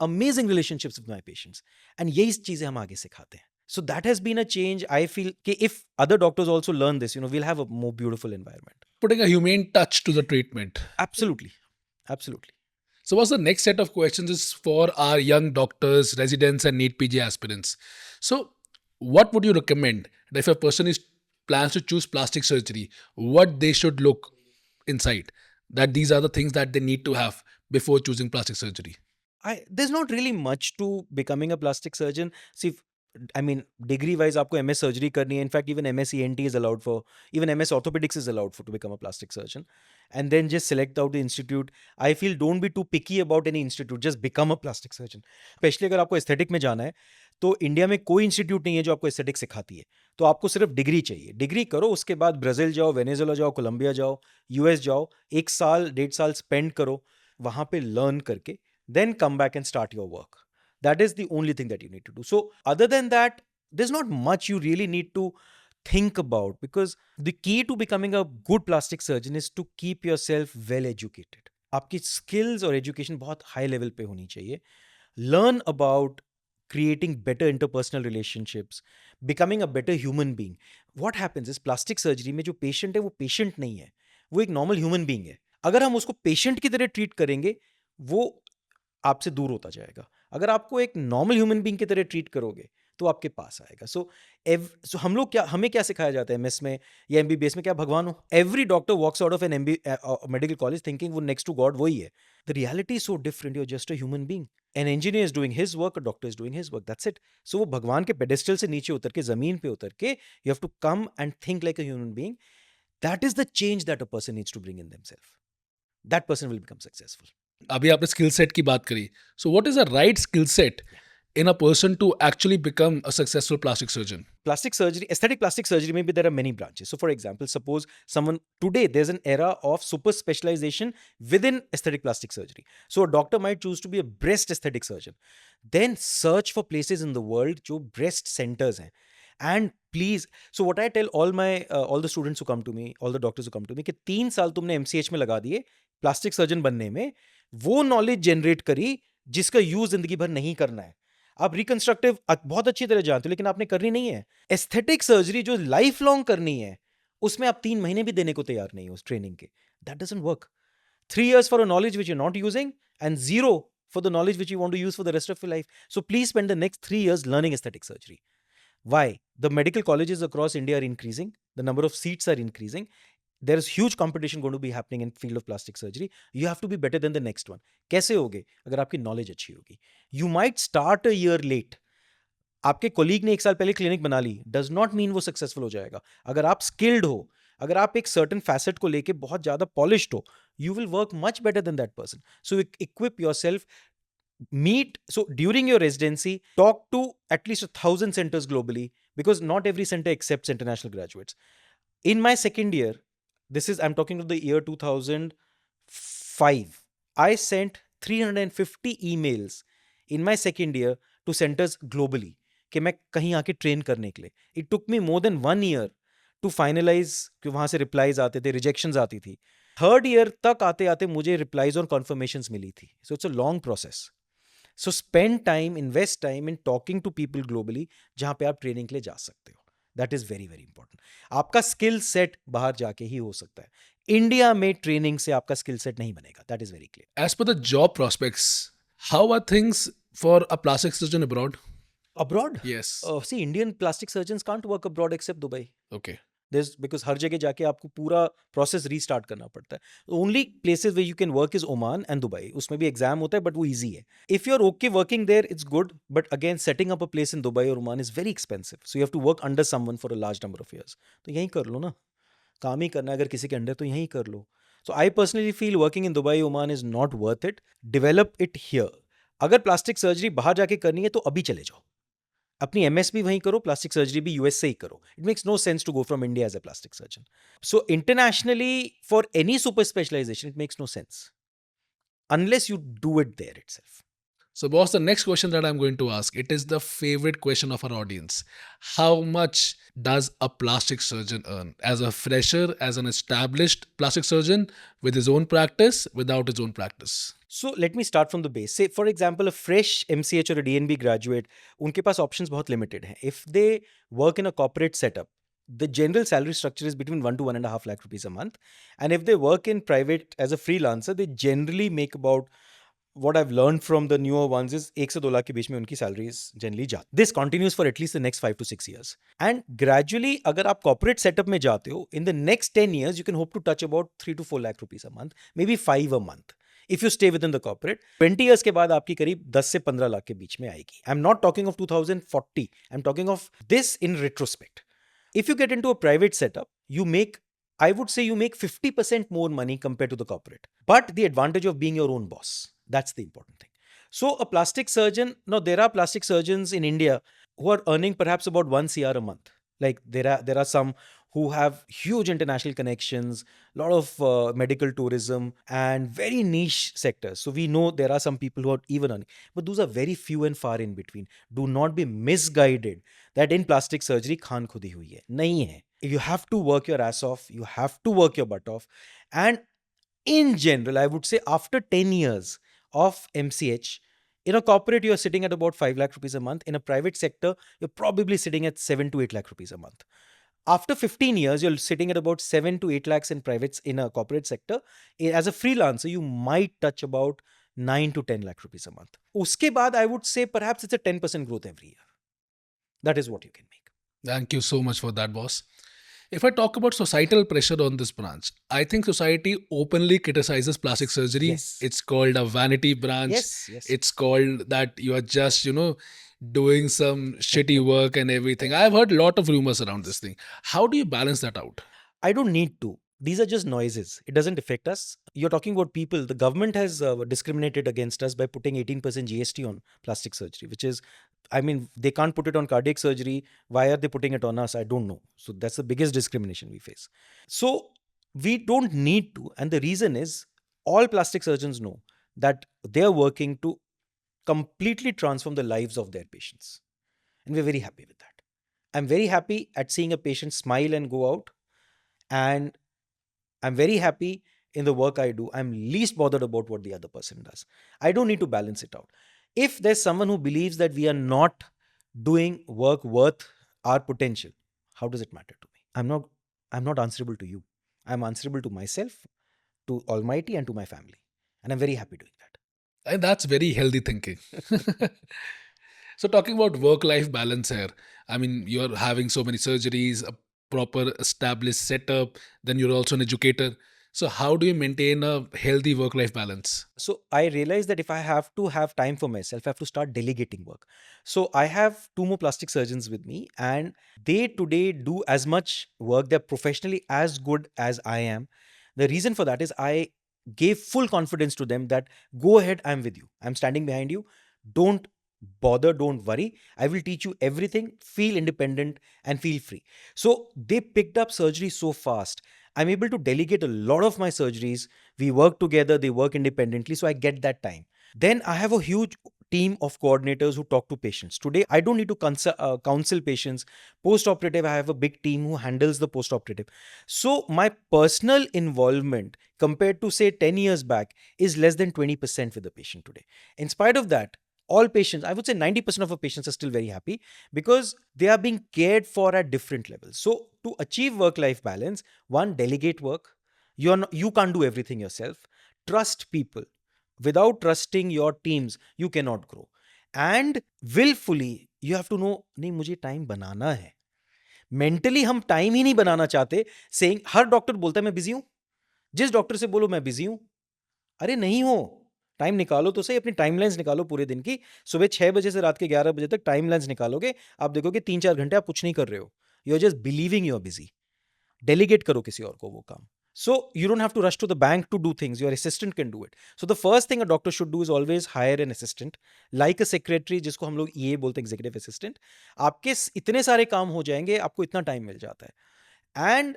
amazing relationships with my patients, and यही चीजें हम आगे सिखाते हैं. So that has been a change. I feel कि if other doctors also learn this, we'll have a more beautiful environment. Putting a humane touch to the treatment. Absolutely. Absolutely. So, what's the next set of questions is for our young doctors, residents, and NEET PG aspirants. So, what would you recommend that if a person is plans to choose plastic surgery, what they should look inside? That these are the things that they need to have before choosing plastic surgery. There's not really much to becoming a plastic surgeon. See, I mean, degree wise, आपको MS surgery करनी है. In fact, even MS ENT is allowed for, even MS orthopedics is allowed for to become a plastic surgeon. And then just select out the institute. I feel don't be too picky about any institute. Just become a plastic surgeon. Especially अगर आपको aesthetic में जाना है, तो India में कोई institute नहीं है जो आपको एस्थेटिक सिखाती है. तो आपको सिर्फ डिग्री चाहिए. डिग्री करो, उसके बाद ब्राज़ील जाओ, वेनेजुएला जाओ, कोलंबिया जाओ, यूएस जाओ, 1 साल 1.5 साल स्पेंड करो वहाँ पे लर्न करके, then come back and start your work. That is the only thing that you need to do. So other than that, there's not much you really need to think about, because the key to becoming a good plastic surgeon is to keep yourself well educated. आपकी skills और education बहुत high level पे होनी चाहिए. Learn about creating better interpersonal relationships, becoming a better human being. What happens is plastic surgery में जो patient है वो patient नहीं है, वो एक normal human being है. अगर हम उसको patient की तरह treat करेंगे, वो आपसे दूर होता जाएगा. अगर आपको एक नॉर्मल ह्यूमन बीइंग की तरह ट्रीट करोगे तो आपके पास आएगा. सो हम लोग क्या, हमें क्या सिखाया जाता है एमएस में या एमबीबीएस में, क्या भगवान हो. Every doctor walks out of an medical college thinking वो नेक्स्ट टू गॉड वही है. The reality is so different. You are just a human being. An engineer is doing his work, a doctor is doing his work, that's it. So वो भगवान के pedestal से नीचे उतर के, जमीन पे उतर के, you have to come and think like a human being. That is the change that a person needs to bring in themselves. That person will become successful. अभी आपने स्किल सेट की बात करी. So what is the right skill set in a person to actually become a successful plastic surgeon? aesthetic plastic surgery, maybe there are many branches. So for example, suppose today there's an era of super specialization within aesthetic plastic surgery. So a doctor might choose to be a breast aesthetic surgeon. Then search for places in the world जो breast centers हैं. And please, so what I tell all the students who come to me, all the doctors who come to me, कि 3 साल तुमने MCH में लगा दिए plastic surgeon बनने में, वो नॉलेज जनरेट करी जिसका यूज जिंदगी भर नहीं करना है. आप रिकंस्ट्रक्टिव बहुत अच्छी तरह जानते हो, लेकिन आपने करनी नहीं है. एस्थेटिक सर्जरी जो लाइफ लॉन्ग करनी है, उसमें आप 3 महीने भी देने को तैयार नहीं हो उस ट्रेनिंग के. That doesn't work. 3 years for a knowledge which you're not using, and 0 for the knowledge which you want to use for the rest of your life. So please spend the next 3 years learning aesthetic surgery. Why? The medical colleges across India are increasing. The number of seats are increasing. There is huge competition going to be happening in field of plastic surgery. You have to be better than the next one. कैसे होगे? अगर आपकी knowledge अच्छी होगी. You might start a year late. आपके colleague ने 1 साल पहले क्लिनिक बना ली, does not mean वो सक्सेसफुल हो जाएगा. अगर आप स्किल्ड हो, अगर आप एक सर्टन फैसेट को लेके बहुत ज्यादा पॉलिश्ड हो, you will work much better than that person. So equip yourself. So during your residency, talk to at least 1,000 centers globally, because not every center accepts international graduates. In my second year, I'm talking of the year 2005, I sent 350 emails in my second year to centers globally कि मैं कहीं आके train करने के लिए. It took me more than 1 year to finalize, कि वहां से रिप्लाईज आते थे, रिजेक्शंस आती थी. थर्ड ईयर तक आते आते मुझे रिप्लाईज और कॉन्फर्मेशंस मिली थी. So it's a long process. So spend time, invest time in talking to people globally जहां पे आप ट्रेनिंग के लिए जा सकते हो. That is very very important. आपका स्किल सेट बाहर जाके ही हो सकता है. इंडिया में ट्रेनिंग से आपका स्किल सेट नहीं बनेगा. That is very clear. As per the job prospects, how are things for a plastic surgeon abroad? Abroad? Yes. See, Indian plastic surgeons can't work abroad except Dubai. Okay. Because हर जगह जाके आपको पूरा process restart करना पड़ता है. Only places where you can work is Oman and Dubai. उसमें भी एग्जाम होता है, बट वो इजी है. If you are okay working there, it's good, but again setting up a place in Dubai और Oman is very expensive. So you have to work under someone for a large number of years. तो यहीं कर लो ना, काम ही करना है अगर किसी के अंडर, तो यहीं कर लो. So I personally feel working in Dubai Oman is not worth it. Develop it here. अगर प्लास्टिक सर्जरी बाहर जाके करनी है तो अभी चले जाओ. अपनी एमएस भी वहीं करो, प्लास्टिक सर्जरी भी यूएस से ही करो. It makes no sense to go from India as a plastic surgeon. So internationally for any super specialisation it makes no sense unless you do it there itself. So, boss, the next question that I'm going to ask, it is the favorite question of our audience. How much does a plastic surgeon earn? As a fresher, as an established plastic surgeon, with his own practice, without his own practice? So let me start from the base. Say, for example, a fresh MCH or a DNB graduate, उनके पास options बहुत limited हैं. If they work in a corporate setup, the general salary structure is between 1 to 1.5 lakh rupees a month. And if they work in private as a freelancer, they generally make about, what I've learned from the newer ones is 1 से 2 lakh के बीच में उनकी salaries generally जाती. This continues for at least the next 5 to 6 years. And gradually, अगर आप corporate setup में जाते हो, in the next 10 years, you can hope to touch about 3 to 4 lakh rupees a month, maybe 5 a month. If you stay within the corporate, 20 years के बाद आपकी करीब 10 से 15 लाख के बीच में आएगी. I'm not talking of 2040. I'm talking of this in retrospect. If you get into a private setup, I would say you make 50% more money compared to the corporate. But the advantage of being your own boss, that's the important thing. So a plastic surgeon, now there are plastic surgeons in India who are earning perhaps about 1 CR a month. Like there are some who have huge international connections, a lot of medical tourism and very niche sectors. So we know there are some people who are even earning, but those are very few and far in between. Do not be misguided that in plastic surgery khaan khudi hui hai. Nahi hai. You have to work your ass off. You have to work your butt off. And in general, I would say after 10 years of MCH, in a corporate, you're sitting at about 5 lakh rupees a month. In a private sector, you're probably sitting at 7 to 8 lakh rupees a month. After 15 years, you're sitting at about 7 to 8 lakhs in a corporate sector. As a freelancer, you might touch about 9 to 10 lakh rupees a month. Uske baad, I would say perhaps it's a 10% growth every year. That is what you can make. Thank you so much for that, boss. If I talk about societal pressure on this branch, I think society openly criticizes plastic surgery. Yes. It's called a vanity branch. Yes. It's called that you are just, doing some shitty work and everything. I've heard a lot of rumors around this thing. How do you balance that out? I don't need to. these are just noises. It doesn't affect us. You're talking about people. The government has discriminated against us by putting 18% GST on plastic surgery, which is, I mean, they can't put it on cardiac surgery. Why are they putting it on us? I don't know. So that's the biggest discrimination we face. So we don't need to. And the reason is all plastic surgeons know that they're working to completely transform the lives of their patients. And we're very happy with that. I'm very happy at seeing a patient smile and go out. And I'm very happy in the work I do. I'm least bothered about what the other person does. I don't need to balance it out. If there's someone who believes that we are not doing work worth our potential, how does it matter to me? I'm not answerable to you. I'm answerable to myself, to Almighty, and to my family. And I'm very happy doing that. And that's very healthy thinking. So, talking about work life balance here, I mean, you're having so many surgeries, a proper established setup, then you're also an educator. So, how do you maintain a healthy work life balance? So I realized that if I have to have time for myself, I have to start delegating work. So I have two more plastic surgeons with me, and they today do as much work. They're professionally as good as I am. The reason for that is I gave full confidence to them that go ahead, I'm with you. I'm standing behind you. Don't bother, don't worry. I will teach you everything. Feel independent and feel free. So they picked up surgery so fast. I'm able to delegate a lot of my surgeries. We work together, they work independently, so I get that time. Then I have a huge team of coordinators who talk to patients. Today I don't need to counsel patients. Post operative, I have a big team who handles the post operative. So my personal involvement compared to say 10 years back is less than 20% with the patient today. In spite of that, all patients, I would say 90% of our patients are still very happy because they are being cared for at different levels. So to achieve work life balance, one, delegate work. You can't do everything yourself. Trust people. Without trusting your teams, you cannot grow. And willfully, you have to know, नहीं मुझे time बनाना है. Mentally हम time ही नहीं बनाना चाहते. Saying हर doctor बोलता है मैं busy हूं. जिस डॉक्टर से बोलो मैं बिजी हूं, अरे नहीं हो. टाइम निकालो तो सही, अपनी टाइमलाइंस निकालो पूरे दिन की. सुबह 6 बजे से रात के 11 बजे तक टाइमलाइंस निकालोगे, आप देखोगे 3-4 घंटे आप कुछ नहीं कर रहे हो. You are just believing you are busy. Delegate करो किसी और को वो काम. So you don't have to rush to the bank to do things. Your assistant can do it. So the first thing a doctor should do is always hire an assistant, like a secretary, जिसको हम लोग EA बोलते हैं, executive assistant. आपके इतने सारे काम हो जाएंगे, आपको इतना टाइम मिल जाता है. And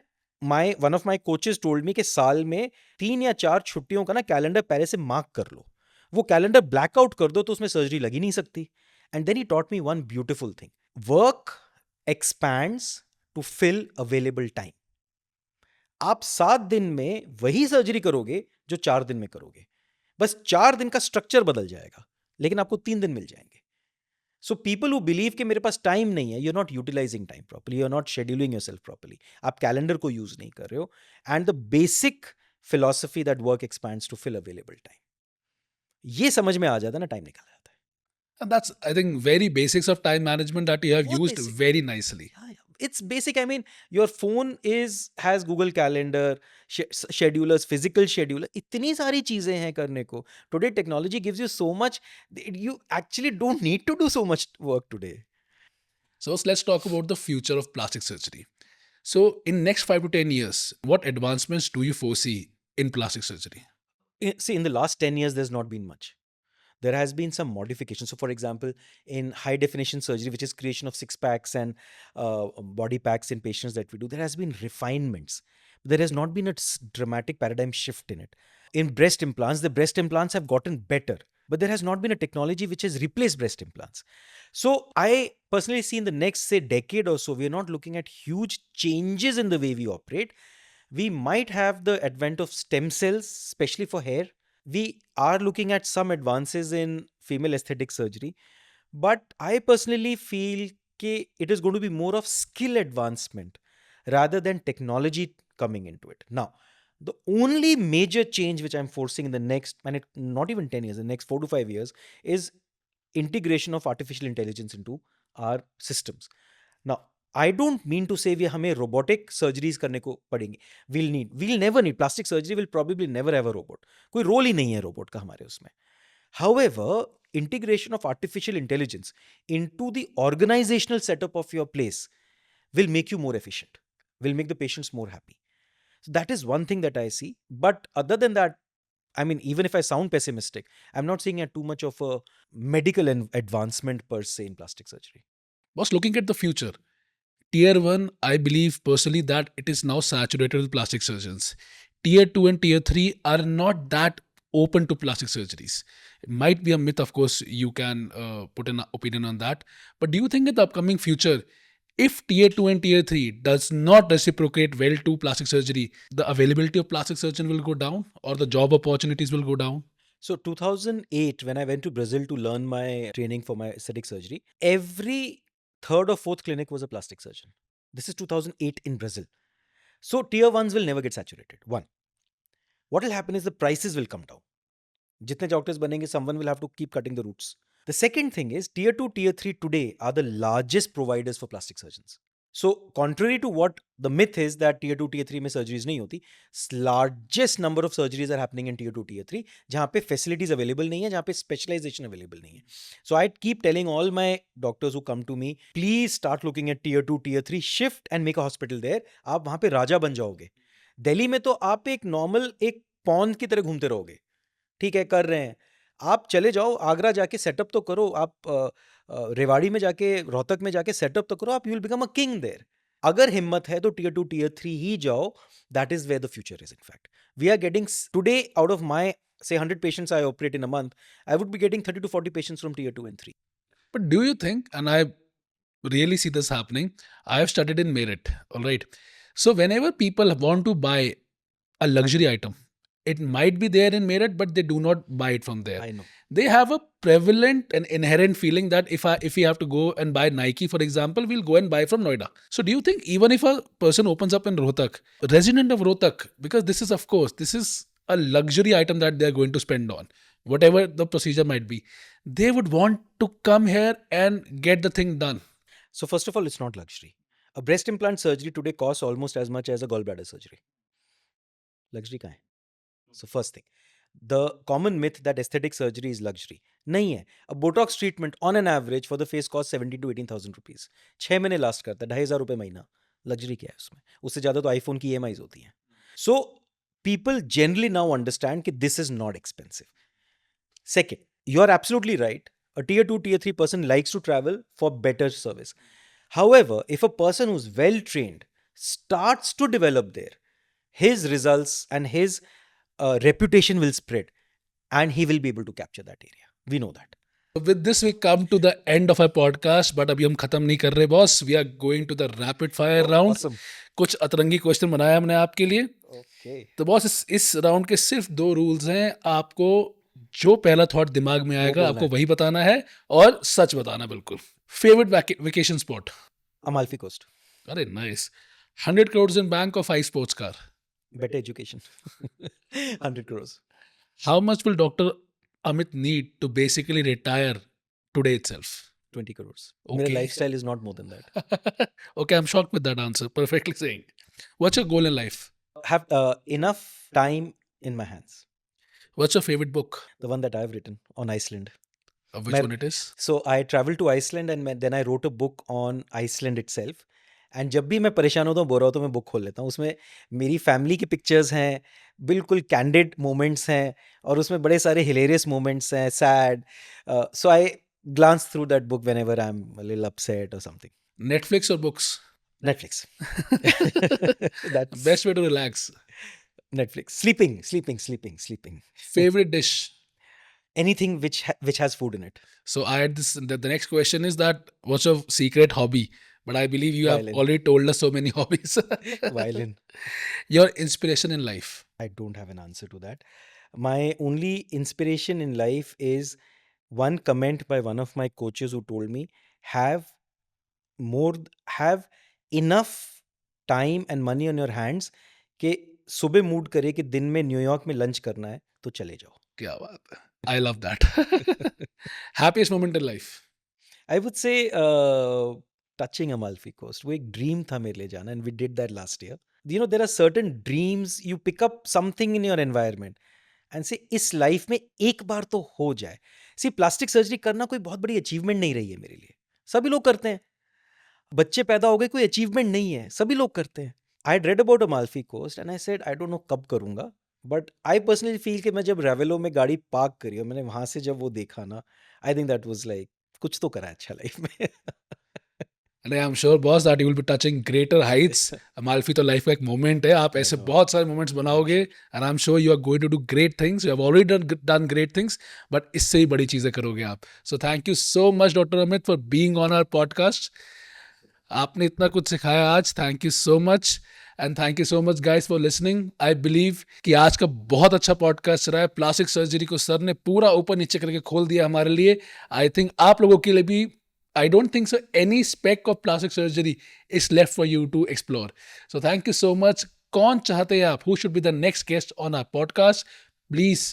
one of my coaches told me कि साल में 3 या 4 छुट्टियों का ना कैलेंडर पहले से मार्क कर लो. वो कैलेंडर ब्लैकआउट कर दो तो उसमें सर्जरी लगी नहीं सकती. And then he taught me one beautiful thing. Work expands to fill available time. आप 7 दिन में वही सर्जरी करोगे जो 4 दिन में करोगे. बस 4 दिन का स्ट्रक्चर बदल जाएगा, लेकिन आपको 3 दिन मिल जाएंगे. सो पीपल हु बिलीव कि मेरे पास टाइम नहीं है, you are not utilising time properly, you are not scheduling yourself properly. आप कैलेंडर को यूज नहीं कर रहे हो. And the basic philosophy that work expands to fill available time, ये समझ में आ जाता है ना, टाइम निकल जाता है. And that's, I think, very basics of time management that you have बहुत used basic. very nicely. It's basic. I mean, your phone has Google Calendar, schedulers, physical scheduler. इतनी सारी चीजें हैं करने को. Today technology gives you so much. You actually don't need to do so much work today. So let's talk about the future of plastic surgery. So in next 5 to 10 years, what advancements do you foresee in plastic surgery? See, in the last 10 years, there's not been much. There has been some modification. So, for example, in high definition surgery, which is creation of 6-packs and body packs in patients that we do, there has been refinements. There has not been a dramatic paradigm shift in it. In breast implants, the breast implants have gotten better, but there has not been a technology which has replaced breast implants. So, I personally see in the next, say, decade or so, we are not looking at huge changes in the way we operate. We might have the advent of stem cells, especially for hair. We are looking at some advances in female aesthetic surgery, but I personally feel that it is going to be more of skill advancement rather than technology coming into it. Now, the only major change which I'm foreseeing in the next, and not even 10 years, the next 4 to 5 years, is integration of artificial intelligence into our systems. Now, I don't mean to say we हमें robotic surgeries करने को पड़ेंगे. We'll never need. Plastic surgery will probably never have a robot. कोई role ही नहीं है robot का हमारे उसमें. However, integration of artificial intelligence into the organizational setup of your place will make you more efficient, will make the patients more happy. So that is one thing that I see. But other than that, I mean, even if I sound pessimistic, I'm not seeing too much of a medical advancement per se in plastic surgery. Was looking at the future. Tier 1, I believe personally that it is now saturated with plastic surgeons. Tier 2 and Tier 3 are not that open to plastic surgeries. It might be a myth, of course, you can put an opinion on that. But do you think in the upcoming future, if Tier 2 and Tier 3 does not reciprocate well to plastic surgery, the availability of plastic surgeon will go down or the job opportunities will go down? So 2008, when I went to Brazil to learn my training for my aesthetic surgery, every third or fourth clinic was a plastic surgeon. This is 2008 in Brazil. So tier ones will never get saturated. One. What will happen is the prices will come down. Jitne doctors banenge, someone will have to keep cutting the roots. The second thing is tier 2, tier 3 today are the largest providers for plastic surgeons. So contrary to what the myth is that tier 2, tier 3 में surgeries नहीं होती, largest number of surgeries are happening in tier 2, tier 3 जहाँ पे facilities available नहीं है, जहाँ पे specialization available नहीं है. So I keep telling all my doctors who come to me, please start looking at tier 2, tier 3, shift and make a hospital there. आप वहाँ पे राजा बन जाओगे. दिल्ली में तो आप एक नॉर्मल एक पॉन्ड की तरह घूमते रहोगे. ठीक है, कर रहे हैं. आप चले जाओ आगरा जाके सेटअप तो करो, आप रेवाड़ी में जाके रोहतक में जाके सेटअप तो करो, आप you will become a king there. अगर हिम्मत है तो टियर 2 टियर 3 ही जाओ. That is where the future is. In fact we are getting today out of my say 100 patients I operate in a month, I would be getting 30 to 40 patients from tier 2 and 3. But do you think, and I really see this happening, I have studied in Merit, all right? So whenever people want to buy a luxury item, it might be there in Merit, but they do not buy it from there. I know. They have a prevalent and inherent feeling that if we have to go and buy Nike, for example, we'll go and buy from Noida. So do you think even if a person opens up in Rohtak, resident of Rohtak, because this is, of course, this is a luxury item that they're going to spend on, whatever the procedure might be, they would want to come here and get the thing done? So first of all, it's not luxury. A breast implant surgery today costs almost as much as a gallbladder surgery. Luxury kahan hai? So first thing, the common myth that aesthetic surgery is luxury. नहीं है. A Botox treatment on an average for the face costs 17 to 18,000 rupees. 6 महीने last करता है, 2,500 रुपये महीना. Luxury क्या है उसमें? उससे ज़्यादा तो आईफोन की EMIs होती हैं. So people generally now understand that this is not expensive. Second, you are absolutely right. A tier 2, tier 3 person likes to travel for better service. However, if a person who's well trained starts to develop there, his results and his reputation will spread and he will be able to capture that area. We know that. With this, we come to the end of our podcast, but अभी हम खत्म नहीं कर रहे boss. We are going to the rapid fire round. Awesome. कुछ अतरंगी question बनाया हमने आपके लिए. Okay. तो बॉस इस राउंड के सिर्फ 2 रूल्स हैं. आपको जो पहला थॉट दिमाग में आएगा आपको वही बताना है और सच बताना बिल्कुल. Favourite vacation spot? Amalfi Coast. अरे nice. 100 crores in bank or 5 sports car? Better education. 100 crores. How much will Dr. Amit need to basically retire today itself? 20 crores. Okay. My lifestyle is not more than that. Okay, I'm shocked with that answer. Perfectly saying. What's your goal in life? Have enough time in my hands. What's your favorite book? The one that I've written on Iceland. Which one it is? So I traveled to Iceland and then I wrote a book on Iceland itself. And जब भी मैं परेशान होता हूँ bore होता हूँ मैं book खोल लेता हूँ. उसमें मेरी फैमिली की पिक्चर्स हैं, बिल्कुल कैंडिड मोमेंट्स हैं और उसमें बड़े सारे हिलेरियस मोमेंट्स हैं, sad. So I glance through that book whenever I'm a little upset or something. Netflix or books? Netflix. That's Best way to relax. Netflix. Sleeping. Favorite dish? Anything which has food in it. So I had this. The next question is that what's your secret hobby? But I believe you Violin. have already told us so many hobbies. Violin. Your inspiration in life? I don't have an answer to that. My only inspiration in life is one comment by one of my coaches who told me, have enough time and money on your hands कि सुबह mood करे कि दिन में New York में lunch करना है तो चले जाओ. क्या बात है. I love that. Happiest moment in life? I would say touching Amalfi Coast. वो एक ड्रीम था मेरे लिए जाना, and we did that last year. You know, there are certain dreams, you pick up something in your environment and say इस life में एक बार तो हो जाए. See, प्लास्टिक सर्जरी करना कोई बहुत बड़ी अचीवमेंट नहीं रही है मेरे लिए. सभी लोग करते हैं. बच्चे पैदा हो गए, कोई अचीवमेंट नहीं है, सभी लोग करते हैं. आई read about Amalfi Coast and I said I don't know कब करूँगा, बट आई पर्सनली फील कि मैं जब रेवेलो में गाड़ी पार्क करी और मैंने वहाँ से जब वो देखा ना, I think that was like कुछ तो करा है अच्छा लाइफ में. And I'm sure, boss, that you will be touching greater heights. Amalfi तो लाइफ का एक मोमेंट है, आप I ऐसे know. बहुत सारे मोमेंट्स बनाओगे, and I'm sure you are going to do great things. You have already done great things, but इससे ही बड़ी चीजें करोगे आप. So thank you so much, Dr. Amit, for being on our podcast. आपने इतना कुछ सिखाया आज. Thank you so much. And thank you so much guys for listening. I believe कि आज का बहुत अच्छा पॉडकास्ट रहा है. प्लास्टिक सर्जरी को सर ने पूरा ऊपर नीचे करके खोल दिया हमारे लिए. आई थिंक आप लोगों के लिए भी, I don't think so any speck of plastic surgery is left for you to explore. So thank you so much. कौन चाहते हैं आप? Who should be the next guest on our podcast? Please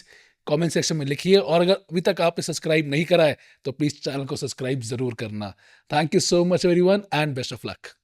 comment section में लिखिए. और अगर अभी तक आपने सब्सक्राइब नहीं करा है तो प्लीज चैनल को सब्सक्राइब जरूर करना. Thank you so much everyone and best of luck.